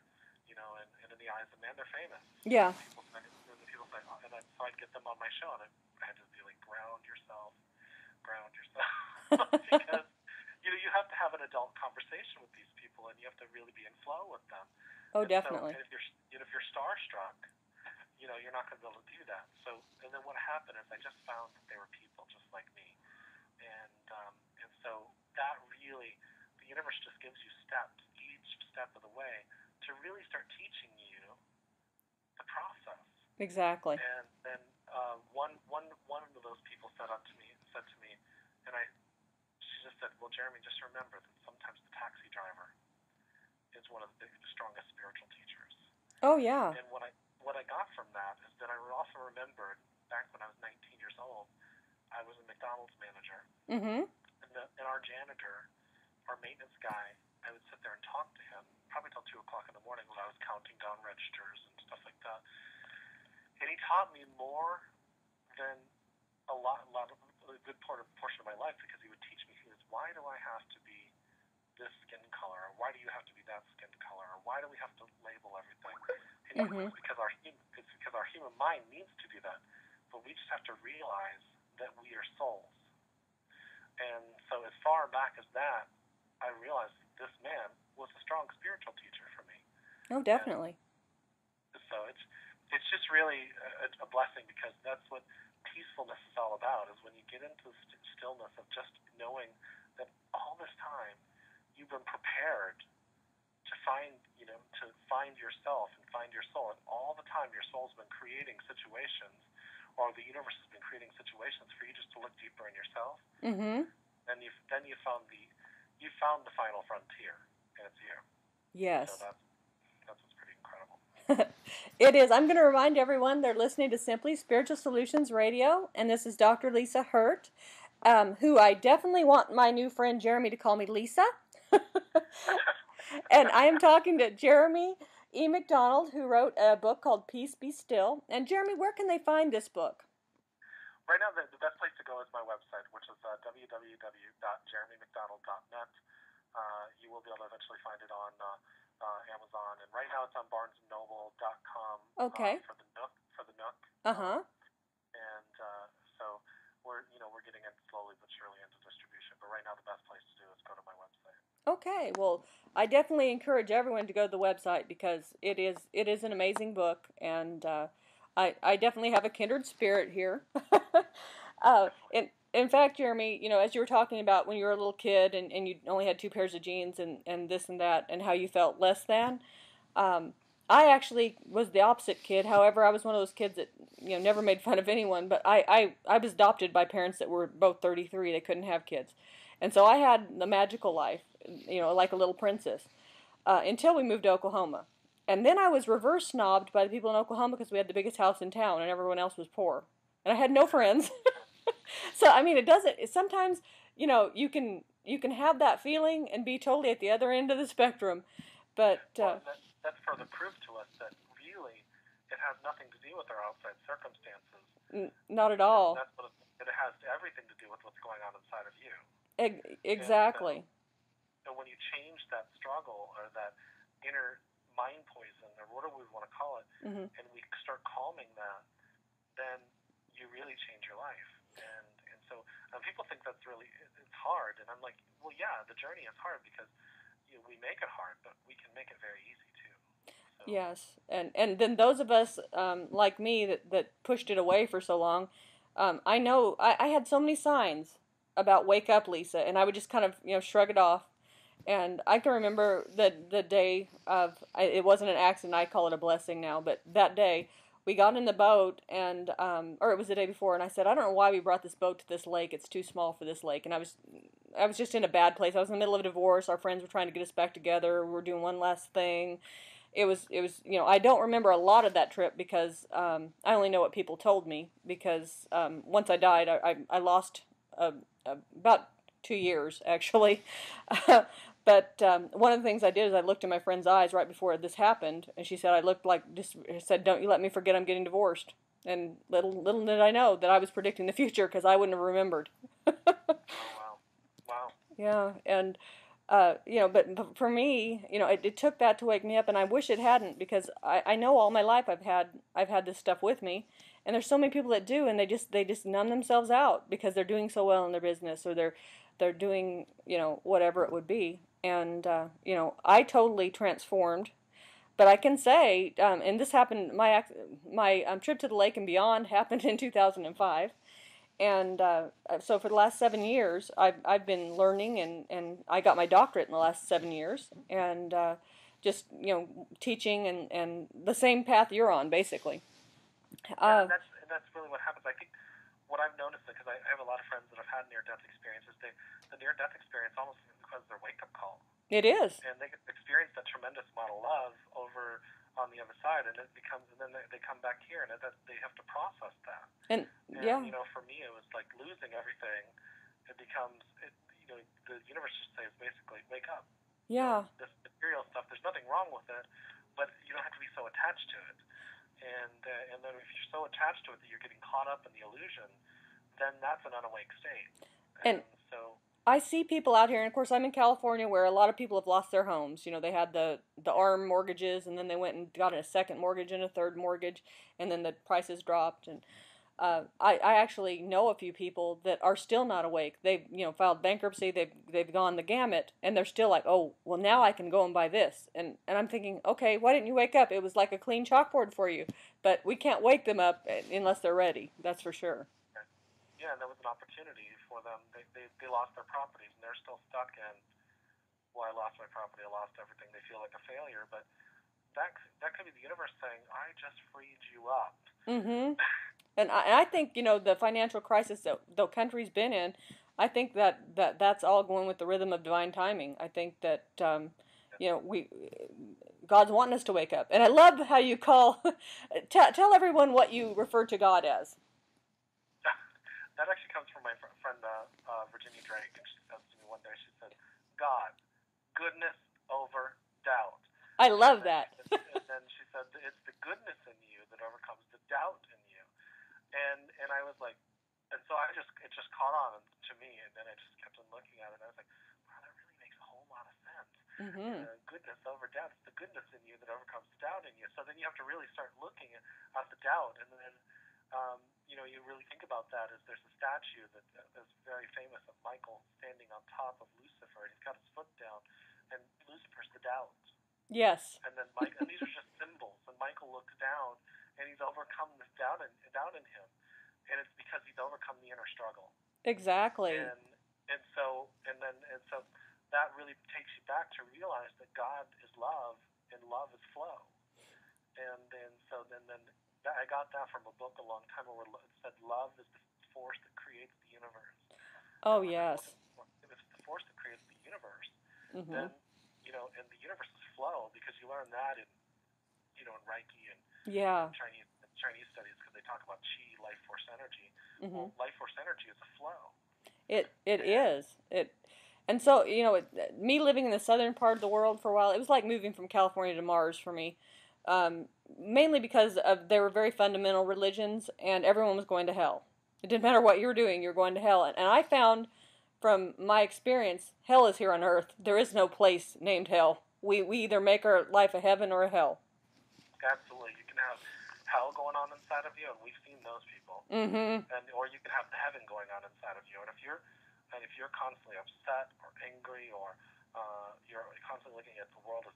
and in the eyes of man they're famous. Yeah. People say, and so I'd get them on my show, and I had to be like, ground yourself because you have to have an adult conversation with these people, and you have to really be in flow with them. Oh, definitely. So, if you're starstruck, you're not going to be able to do that. So, and then what happened is I just found that they were people just like me, and so that really, the universe just gives you steps, each step of the way, to really start teaching you the process. Exactly. And then one of those people said to me, and she just said, "Well, Jeremy, just remember that sometimes the taxi driver is one of the strongest spiritual teachers. Oh, yeah. And what I got from that is that I also remembered back when I was 19 years old, I was a McDonald's manager. Mm-hmm. And our janitor, our maintenance guy, I would sit there and talk to him probably till 2 o'clock in the morning when I was counting down registers and stuff like that. And he taught me more than a good portion of my life, because he would teach me, why do I have to be this skin color, or why do you have to be that skin color, or why do we have to label everything? And it's because our human mind needs to do that, but we just have to realize that we are souls. And so as far back as that, I realized this man was a strong spiritual teacher for me. Oh, definitely. And so it's just really a blessing, because that's what peacefulness is all about, is when you get into the stillness of just knowing that all this time you've been prepared to find yourself and find your soul, and all the time your soul's been creating situations, or the universe has been creating situations for you just to look deeper in yourself. Mm-hmm. Then you found the final frontier, and it's you. Yes. So that's what's pretty incredible. It is. I'm going to remind everyone they're listening to Simply Spiritual Solutions Radio, and this is Dr. Lisa Hurtt, who I definitely want my new friend Jeremy to call me Lisa. And I am talking to Jeremy E. McDonald, who wrote a book called Peace Be Still. And Jeremy, where can they find this book? Right now, the best place to go is my website, which is www.jeremymcdonald.net. You will be able to eventually find it on Amazon, and right now it's on BarnesandNoble.com. Okay. For the Nook. Uh-huh. And so we're getting it slowly but surely into distribution. But right now, the best place to do is go to my website. Okay. Well, I definitely encourage everyone to go to the website, because it is an amazing book, and I definitely have a kindred spirit here. In fact, Jeremy, as you were talking about when you were a little kid and you only had 2 pairs of jeans and this and that, and how you felt less than, I actually was the opposite kid. However, I was one of those kids that never made fun of anyone, but I was adopted by parents that were both 33. They couldn't have kids. And so I had the magical life, like a little princess, until we moved to Oklahoma. And then I was reverse snobbed by the people in Oklahoma because we had the biggest house in town and everyone else was poor. And I had no friends. So, I mean, sometimes, you can have that feeling and be totally at the other end of the spectrum. But that's further proof to us that really it has nothing to do with our outside circumstances. Not at all. It has everything to do with what's going on inside of you. Exactly. And when you change that struggle, or that inner mind poison, or whatever we want to call it, and we start calming that, then you really change your life. And so people think that's it's hard, and I'm like, well, yeah, the journey is hard because we make it hard, but we can make it very easy too. So. Yes, and then those of us like me that pushed it away for so long, I know I had so many signs about wake up, Lisa, and I would just kind of shrug it off. And I can remember the day of, it wasn't an accident, I call it a blessing now, but that day we got in the boat, and or it was the day before, and I said, I don't know why we brought this boat to this lake. It's too small for this lake. And I was just in a bad place. I was in the middle of a divorce. Our friends were trying to get us back together. We were doing one last thing. It was I don't remember a lot of that trip because I only know what people told me, because once I died, I lost about 2 years, actually. But one of the things I did is I looked in my friend's eyes right before this happened, and she said I looked like, said, don't you let me forget I'm getting divorced. And little did I know that I was predicting the future, because I wouldn't have remembered. Oh, wow. Yeah, and but for me, it took that to wake me up, and I wish it hadn't, because I know all my life I've had this stuff with me, and there's so many people that do, and they just numb themselves out because they're doing so well in their business, or they're doing whatever it would be. And I totally transformed. But I can say, and this happened, my trip to the lake and beyond happened in 2005. And so for the last 7 years, I've been learning, and I got my doctorate in the last 7 years, and just teaching and the same path you're on, basically. And that's really what happens. I think what I've noticed, because I have a lot of friends that have had near-death experiences, the near-death experience almost becomes their wake-up call. It is. And they experience that tremendous amount of love over on the other side, and it becomes, and then they come back here, and they have to process that. And yeah, And for me, it was like losing everything. It becomes, the universe just says basically, wake up. yeah. This material stuff, there's nothing wrong with it, but you don't have to be so attached to it. And then if you're so attached to it that you're getting caught up in the illusion, then that's an unawake state. And so I see people out here, and of course I'm in California where a lot of people have lost their homes. They had the ARM mortgages, and then they went and got a second mortgage and a third mortgage, and then the prices dropped. And I actually know a few people that are still not awake. They've filed bankruptcy. They've gone the gamut, and they're still like, oh well, now I can go and buy this. And I'm thinking, okay, why didn't you wake up? It was like a clean chalkboard for you. But we can't wake them up unless they're ready. That's for sure. Yeah, and there was an opportunity for them. They lost their properties, and they're still stuck in, well, I lost my property, I lost everything. They feel like a failure, but that could be the universe saying, I just freed you up. Mm-hmm. And I think, the financial crisis that the country's been in, I think that's all going with the rhythm of divine timing. I think that, God's wanting us to wake up. And I love how you tell everyone what you refer to God as. That actually comes from my friend Virginia Drake, and she says to me one day, she said, God, goodness over doubt. I love that. And then she said, it's the goodness in you that overcomes the doubt in you. And I was like, and so it just caught on to me, and then I just kept on looking at it, and I was like, wow, that really makes a whole lot of sense. Mm-hmm. Goodness over doubt. It's the goodness in you that overcomes the doubt in you. So then you have to really start looking at the doubt, and then you really think about that. Is there's a statue that is very famous of Michael standing on top of Lucifer, and he's got his foot down, and Lucifer's the doubt. Yes. And then and these are just symbols, and Michael looks down, and he's overcome this doubt in him, and it's because he's overcome the inner struggle. Exactly. And so that really takes you back to realize that God is love, and love is flow. And so then I got that from a book a long time ago where it said love is the force that creates the universe. Oh, yes. If it's the force that creates the universe, mm-hmm. then, and the universe is flow, because you learn that in Reiki and Chinese studies, because they talk about chi, life force energy. Mm-hmm. Well, life force energy is a flow. It is. And so, me living in the southern part of the world for a while, it was like moving from California to Mars for me. Mainly because they were very fundamental religions, and everyone was going to hell. It didn't matter what you were doing, you're going to hell. And I found, from my experience, hell is here on earth. There is no place named hell. We either make our life a heaven or a hell. Absolutely. You can have hell going on inside of you, and we've seen those people. Mm-hmm. Or you can have the heaven going on inside of you. And if you're constantly upset or angry, or you're constantly looking at the world as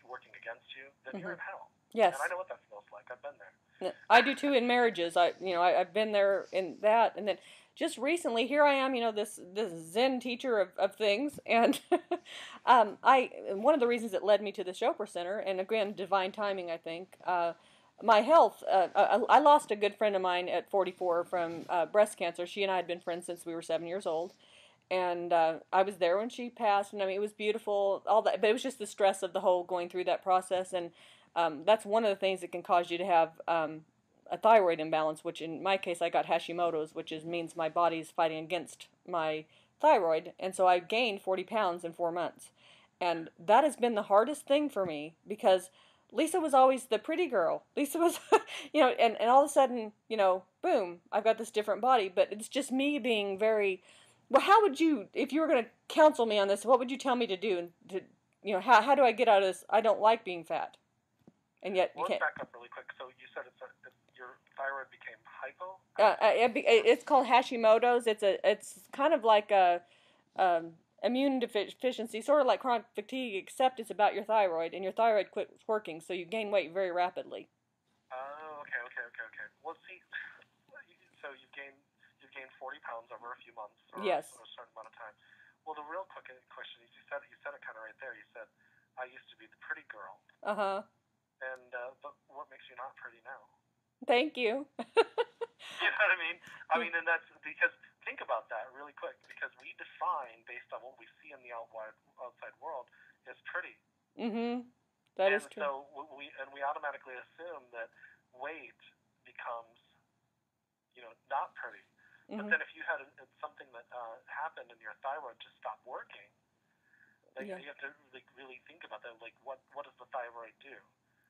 working against you, then mm-hmm. you're in hell. Yes. And I know what that feels like. I've been there. I do too in marriages. I've been there in that, and then just recently here I am, this Zen teacher of things, and one of the reasons that led me to the Chopra Center, and again divine timing, I think. My health. I lost a good friend of mine at 44 from breast cancer. She and I had been friends since we were 7 years old. And I was there when she passed, and I mean, it was beautiful, all that, but it was just the stress of the whole going through that process, and that's one of the things that can cause you to have a thyroid imbalance, which in my case, I got Hashimoto's, which means my body's fighting against my thyroid, and so I gained 40 pounds in 4 months, and that has been the hardest thing for me, because Lisa was always the pretty girl. Lisa was, and all of a sudden, boom, I've got this different body, but it's just me being very... Well, how would you, if you were going to counsel me on this, what would you tell me to do? How do I get out of this? I don't like being fat. And yet you can't. Let's back up really quick. So you said your thyroid became hypo? It's called Hashimoto's. It's kind of like a immune deficiency, sort of like chronic fatigue, except it's about your thyroid, and your thyroid quits working, so you gain weight very rapidly. Oh, okay. Well, see, so you've gained 40 pounds over a few months, or yes. a certain amount of time. Well, the real quick question is, you said it kind of right there. You said, I used to be the pretty girl. Uh-huh. And, but what makes you not pretty now? Thank you. You know what I mean? And that's because, think about that really quick, because we define based on what we see in the outside world, is pretty. Mm-hmm. That And is true. so we automatically assume that weight becomes, not pretty. But Mm-hmm. then if you had something that happened and your thyroid just stopped working, like Yeah. you have to like really think about that. Like what does the thyroid do?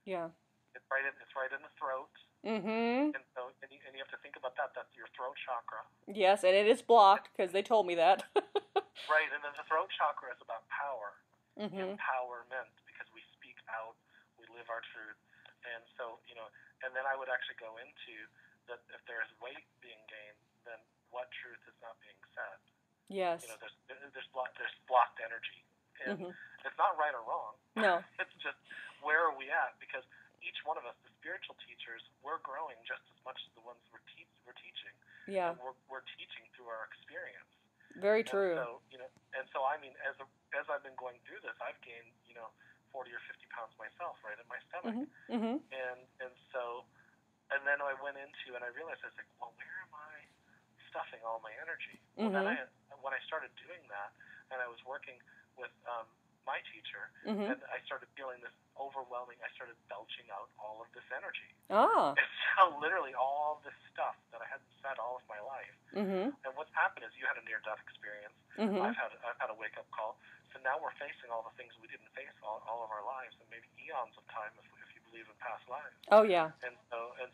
Yeah. It's right in the throat, Mm-hmm. and so and you have to think about that. That's your throat chakra, Yes, and it is blocked because they told me that. right? And then the throat chakra is about power, Mm-hmm. empowerment, because we speak out, we live our truth, and so and then I would actually go into that if there is weight being gained, then what truth is not being said? Yes. There's blocked energy, and Mm-hmm. it's not right or wrong. No. It's just where are we at? Because each one of us, the spiritual teachers, we're growing just as much as the ones we're teaching, Yeah. and we're teaching through our experience. Very And true. so I mean, as I've been going through this, I've gained 40 or 50 pounds myself, right in my stomach, Mm-hmm. Mm-hmm. and so and then I went into and I realized I was like, well, where am I stuffing all my energy? Well, then Mm-hmm. when I started doing that, and I was working with my teacher, Mm-hmm. and I started feeling this overwhelming. I started belching out all of this energy. Ah. And so literally all of this stuff that I hadn't said all of my life. Mm-hmm. And what's happened is you had a near-death experience. Mm-hmm. I've had a wake-up call. So now we're facing all the things we didn't face all of our lives, and maybe eons of time if you believe in past lives. Oh yeah. And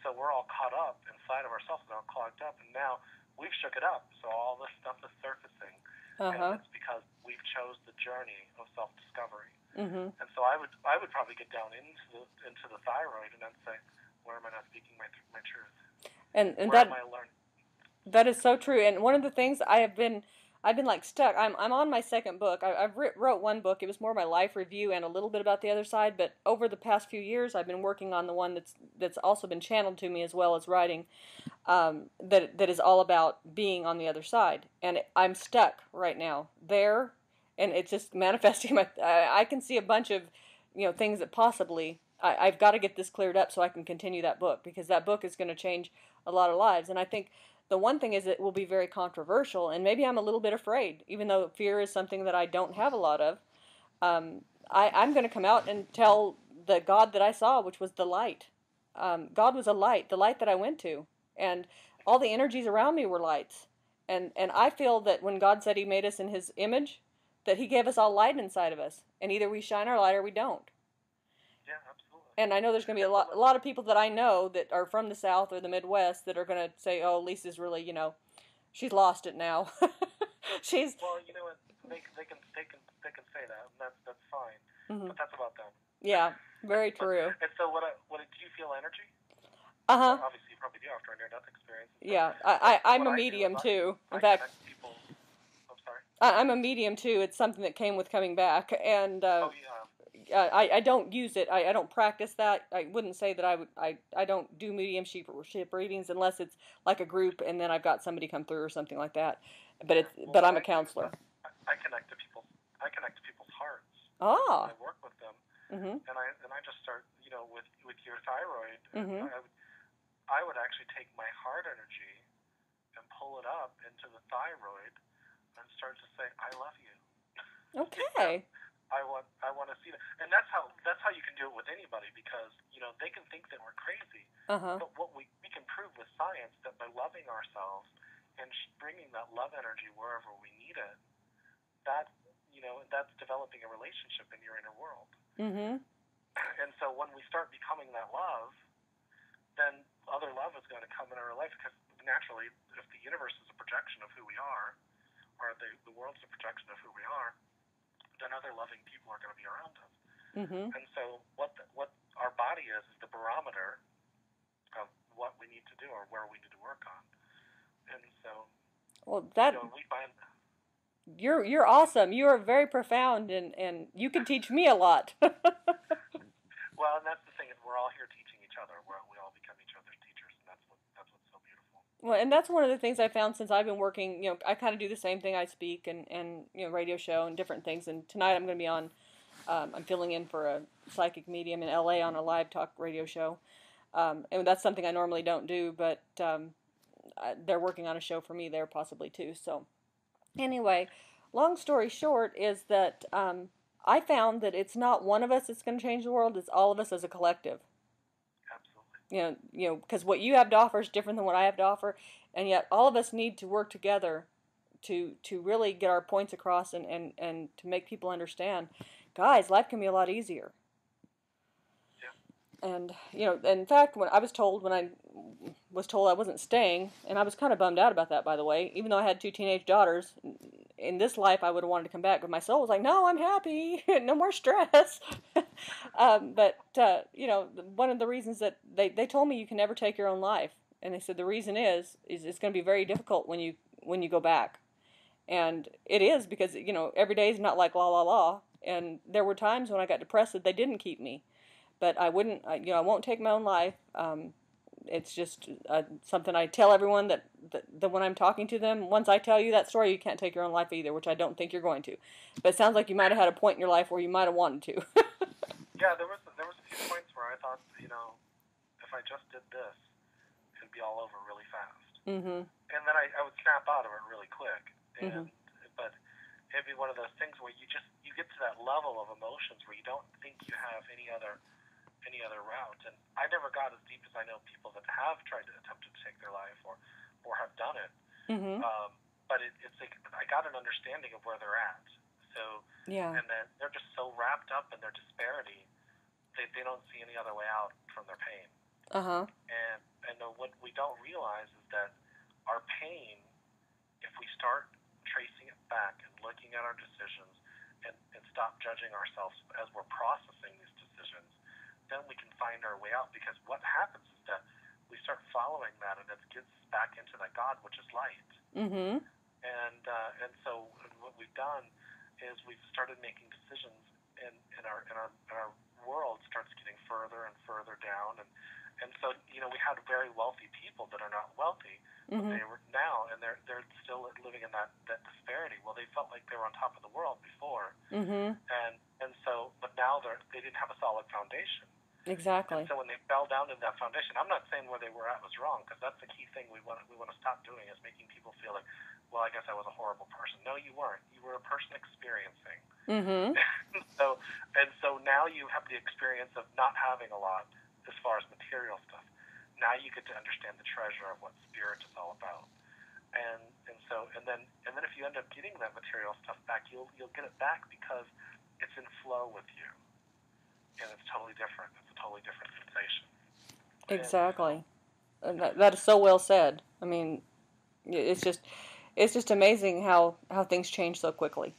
so we're all caught up inside of ourselves and all clogged up, and now we've shook it up. So all this stuff is surfacing, and Uh-huh. it's because we've chose the journey of self-discovery. Mm-hmm. And so I would probably get down into the thyroid and then say, where am I not speaking my truth? And Where am that I learning? that is so true. And one of the things I've been like stuck. I'm on my second book. I've wrote one book. It was more my life review and a little bit about the other side. But over the past few years, I've been working on the one that's also been channeled to me as well as writing. That is all about being on the other side. And I'm stuck right now there, and it's just manifesting. I can see a bunch of things that possibly I've got to get this cleared up so I can continue that book, because that book is going to change a lot of lives. And I think the one thing is it will be very controversial, and maybe I'm a little bit afraid, even though fear is something that I don't have a lot of. I'm going to come out and tell the God that I saw, which was the light. God was a light, the light that I went to, and all the energies around me were lights. And I feel that when God said He made us in His image, that He gave us all light inside of us, and either we shine our light or we don't. Yeah, absolutely. And I know there's going to be a lot of people that I know that are from the South or the Midwest that are going to say, "Oh, Lisa's really, she's lost it now." She's. Well, you know what? They can say that, and that's fine. Mm-hmm. But that's about them. Yeah, very true. And so what do you feel energy? Uh-huh. Obviously, you probably do after a near-death experience. Yeah, I'm a medium too. In fact, people. I'm sorry. I'm a medium too. It's something that came with coming back, and Oh yeah. I don't use it. I don't practice that. I wouldn't say that I don't do mediumship readings unless it's like a group, and then I've got somebody come through or something like that. But I'm a counselor. I connect to people. I connect to people's hearts. Ah. I work with them, Mm-hmm. and I just start with your thyroid. Mm-hmm. I would actually take my heart energy and pull it up into the thyroid and start to say, I love you. Okay. I want to see that. And that's how you can do it with anybody, because they can think that we're crazy. Uh-huh. But what we can prove with science, that by loving ourselves and bringing that love energy wherever we need it, that that's developing a relationship in your inner world. Mm-hmm. And so when we start becoming that love, then other love is going to come in our life, because naturally, if the universe is a projection of who we are, or the world's a projection of who we are, then other loving people are going to be around us. Mm-hmm. And so what our body is the barometer of what we need to do or where we need to work on. And so, Well, we find you're awesome. You are very profound, and you can teach me a lot. well, and that's the thing, is we're all here teaching each other. We all become each other's teachers, and that's what's so beautiful. Well, and that's one of the things I found since I've been working. I kind of do the same thing. I speak and radio show and different things. And tonight I'm going to be on. I'm filling in for a psychic medium in LA on a live talk radio show, and that's something I normally don't do. But they're working on a show for me there possibly too. So anyway, long story short is that I found that it's not one of us that's going to change the world, it's all of us as a collective. Absolutely. Because what you have to offer is different than what I have to offer, and yet all of us need to work together to really get our points across and to make people understand, guys, life can be a lot easier. Yeah. And in fact, when I was told I wasn't staying, and I was kind of bummed out about that, by the way, even though I had two teenage daughters. In this life, I would have wanted to come back, but my soul was like, no, I'm happy, no more stress. But one of the reasons that they told me you can never take your own life, and they said the reason is it's going to be very difficult when you go back. And it is, because every day is not like la la la, and there were times when I got depressed that they didn't keep me, but I wouldn't. I won't take my own life. It's just something I tell everyone that when I'm talking to them. Once I tell you that story, you can't take your own life either, which I don't think you're going to. But it sounds like you might have had a point in your life where you might have wanted to. Yeah, there was a few points where I thought, if I just did this, it'd be all over really fast. Mm-hmm. And then I would snap out of it really quick. Mm-hmm. But it'd be one of those things where you get to that level of emotions where you don't think you have any other route. And I never got as deep as I know people that have tried to attempt to take their life or have done it. Mm-hmm. But it's like I got an understanding of where they're at. So yeah. And then they're just so wrapped up in their disparity, they don't see any other way out from their pain. Uh-huh. And what we don't realize is that our pain, if we start tracing it back and looking at our decisions and stop judging ourselves as we're processing these decisions, then we can find our way out. Because what happens is that we start following that, and it gets back into that God, which is light. Mm-hmm. And so what we've done is we've started making decisions, and our world starts getting further and further down, and so we had very wealthy people that are not wealthy, mm-hmm. but they were now, and they're still living in that disparity. Well, they felt like they were on top of the world before, mm-hmm. and so, but now they didn't have a solid foundation. Exactly. And so when they fell down in that foundation, I'm not saying where they were at was wrong, because that's the key thing we want to stop doing, is making people feel like, well, I guess I was a horrible person. No, you weren't. You were a person experiencing. Mm-hmm. so now you have the experience of not having a lot as far as material stuff. Now you get to understand the treasure of what spirit is all about. And then if you end up getting that material stuff back, you'll get it back because it's in flow with you. And it's totally different. It's a totally different sensation. Exactly. And that is so well said. I mean, it's just amazing how things change so quickly.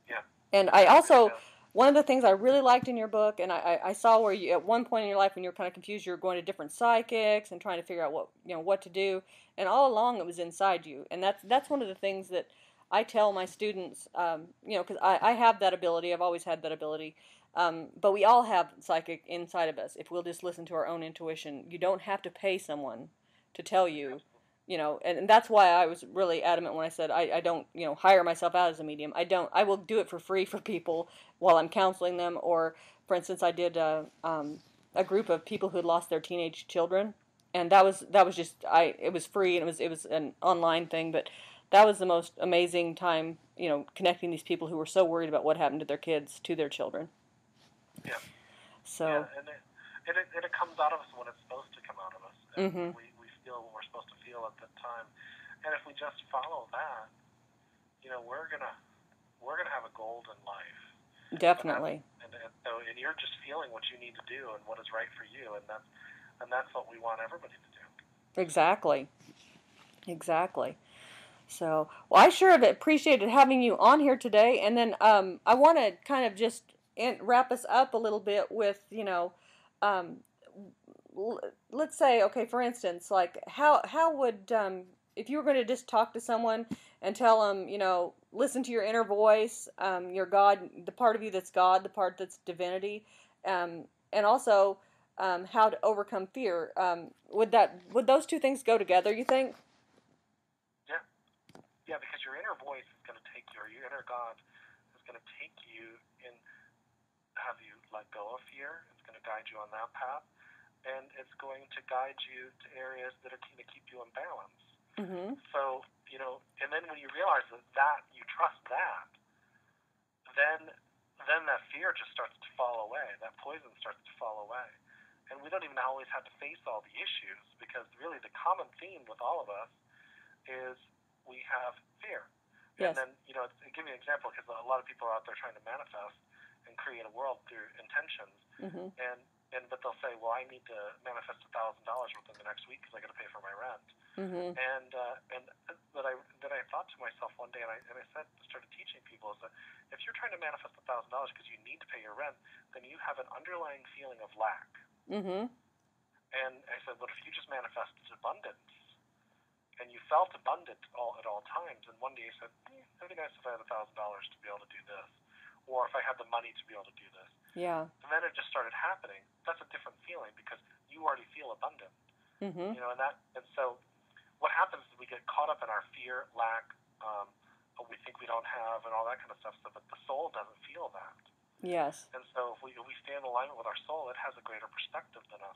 Yeah. And I also, one of the things I really liked in your book, and I saw where you, at one point in your life when you were kind of confused, you were going to different psychics and trying to figure out what to do, and all along it was inside you. And that's one of the things that I tell my students, because I have that ability. I've always had that ability. But we all have psychic inside of us if we'll just listen to our own intuition. You don't have to pay someone to tell you, and that's why I was really adamant when I said I don't, hire myself out as a medium. I will do it for free for people while I'm counseling them. Or, for instance, I did a group of people who had lost their teenage children, and that was just it was free, and it was an online thing, but that was the most amazing time, connecting these people who were so worried about what happened to their kids, to their children. Yeah. So. Yeah, and it comes out of us when it's supposed to come out of us. And mm-hmm. we feel what we're supposed to feel at that time. And if we just follow that, we're gonna have a golden life. Definitely. And you're just feeling what you need to do and what is right for you, and that's what we want everybody to do. Exactly. So, well, I sure have appreciated having you on here today. And then I want to kind of just wrap us up a little bit with, let's say, okay, for instance, like how would, if you were going to just talk to someone and tell them, listen to your inner voice, your God, the part of you that's God, the part that's divinity, and also how to overcome fear, would those two things go together, you think? Yeah, because your inner voice is going to take your inner God is going to take you and have you let go of fear. It's going to guide you on that path, and it's going to guide you to areas that are going to keep you in balance. Mm-hmm. So, and then when you realize that you trust that, then then that fear just starts to fall away. That poison starts to fall away. And we don't even always have to face all the issues, because really the common theme with all of us is we have fear. Yes. And then, give me an example, because a lot of people are out there trying to manifest and create a world through intentions. Mm-hmm. But they'll say, well, I need to manifest $1,000 within the next week because I got to pay for my rent. Mm-hmm. But I thought to myself one day, and I started teaching people, is that if you're trying to manifest $1,000 because you need to pay your rent, then you have an underlying feeling of lack. Mm-hmm. And I said, but if you just manifested abundance, and you felt abundant at all times, and one day you said, it'd be nice if I had $1,000 to be able to do this, or if I had the money to be able to do this. Yeah. And then it just started happening. That's a different feeling, because you already feel abundant. Mm-hmm. And so what happens is we get caught up in our fear, lack, what we think we don't have, and all that kind of stuff. But the soul doesn't feel that. Yes. And so if we stay in alignment with our soul, it has a greater perspective than us.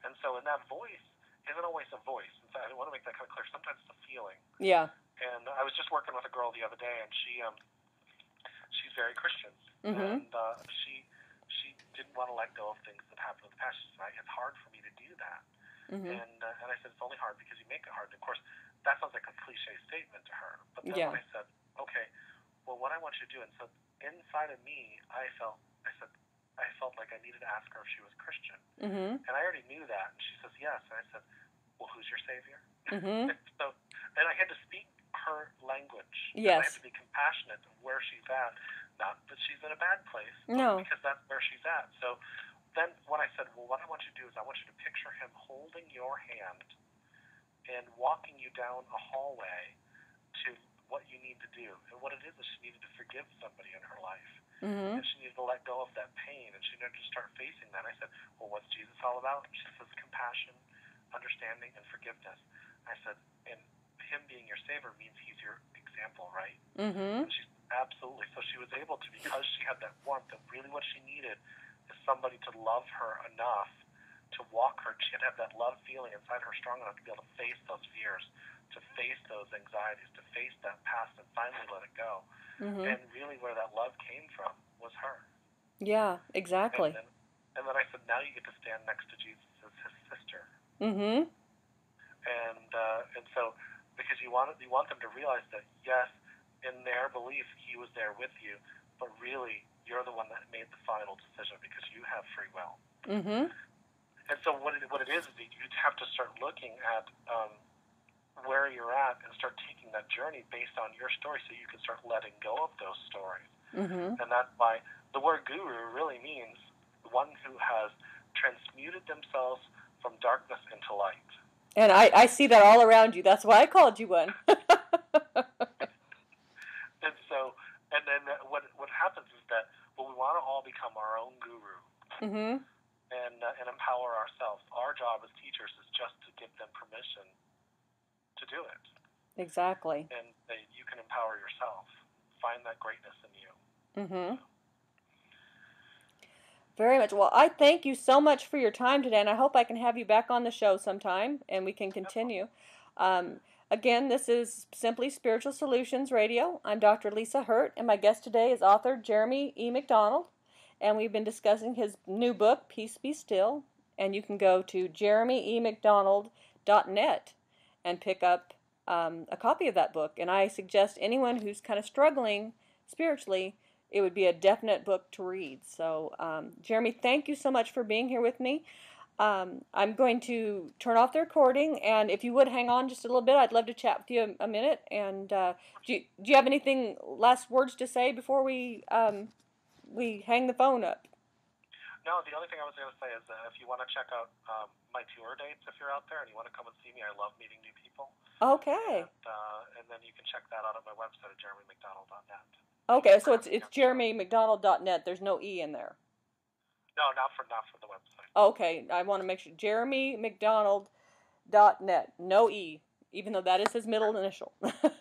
And so in that voice isn't always a voice. In fact, I want to make that kind of clear. Sometimes it's a feeling. Yeah. And I was just working with a girl the other day, and she's very Christian. Mm-hmm. And she didn't want to let go of things that happened in the past. She said, it's hard for me to do that. Mm-hmm. And I said, it's only hard because you make it hard. And of course, that sounds like a cliche statement to her. But then when I said, okay, well, what I want you to do, and so inside of me, I felt like I needed to ask her if she was Christian. Mm-hmm. And I already knew that. And she says, yes. And I said, well, who's your Savior? Mm-hmm. And I had to speak her language. Yes. And I had to be compassionate where she's at. Not that she's in a bad place. No. Because that's where she's at. So then when I said, well, what I want you to do is I want you to picture him holding your hand and walking you down a hallway to what you need to do. And what it is she needed to forgive somebody in her life. Mm-hmm. And she needed to let go of that pain. And she needed to start facing that. And I said, well, what's Jesus all about? And she says, compassion, understanding, and forgiveness. I said, and him being your Savior means he's your example, right? Mm-hmm. And she's absolutely. So she was able to, because she had that warmth, that really what she needed is somebody to love her enough to walk her. She had to have that love feeling inside her strong enough to be able to face those fears, to face those anxieties, to face that past and finally let it go. Mm-hmm. And really where that love came from was her. Yeah, exactly. And then I said, now you get to stand next to Jesus as his sister. Mm-hmm. And so, because you want them to realize that, yes, in their belief, he was there with you, but really, you're the one that made the final decision because you have free will. Mm-hmm. And so what it is you have to start looking at where you're at and start taking that journey based on your story so you can start letting go of those stories. Mm-hmm. And that's why the word guru really means one who has transmuted themselves from darkness into light. And I see that all around you. That's why I called you one. And then what happens is that, well, we want to all become our own guru. Mm-hmm. And empower ourselves. Our job as teachers is just to give them permission to do it. Exactly. And you can empower yourself. Find that greatness in you. Mm-hmm. Very much. Well, I thank you so much for your time today, and I hope I can have you back on the show sometime, and we can continue. Again, this is Simply Spiritual Solutions Radio. I'm Dr. Lisa Hurtt, and my guest today is author Jeremy E. McDonald, and we've been discussing his new book, Peace Be Still, and you can go to jeremyemcdonald.net and pick up a copy of that book. And I suggest anyone who's kind of struggling spiritually, it would be a definite book to read. So, Jeremy, thank you so much for being here with me. I'm going to turn off the recording, and if you would hang on just a little bit, I'd love to chat with you a minute. And do you have anything, last words to say before we hang the phone up? No, the only thing I was going to say is if you want to check out my tour dates, if you're out there and you want to come and see me, I love meeting new people. Okay. And then you can check that out at my website at jeremymcdonald.net. Okay, so it's jeremymcdonald.net. There's no E in there. No, not for the website. Okay, I want to make sure jeremymcdonald.net. No E, even though that is his middle initial. Yes, even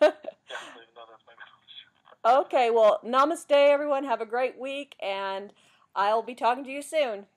though that's my middle initial. Okay, well, namaste, everyone. Have a great week, and I'll be talking to you soon.